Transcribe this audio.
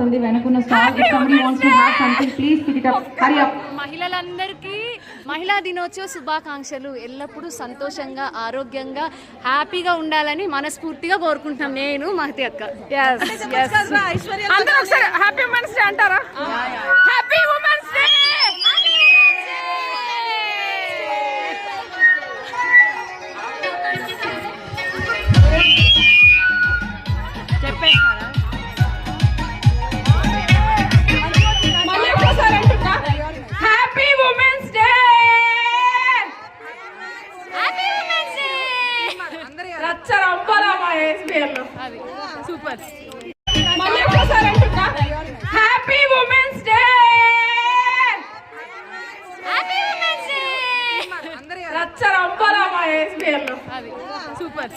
వస్తుంది వెనకున్న stall. If somebody wants to have something please pick it up. Hurry up. మహిళలందరికీ మహిళా దినోత్సవ శుభాకాంక్షలు. ఎల్లప్పుడూ సంతోషంగా ఆరోగ్యంగా హ్యాపీగా ఉండాలని మనస్ఫూర్తిగా కోరుకుంటున్నాం నేను మహతి అక్క. అందరూ ఒకసారి హ్యాపీ ఉమెన్స్ డే అంటారా? Happy women's day. చెప్పేస్తారా? మళ్ళీ ఒకసారి అంటున్నా happy women's day. Happy women's day. రచ్చరంపరా మా ఎస్బిఎల్ లో. అది సూపర్. మళ్ళీ ఒకసారి అంటున్నా happy women's day. Happy women's day. రచ్చరంపరా మా ఎస్బిఎల్ లో. అది సూపర్.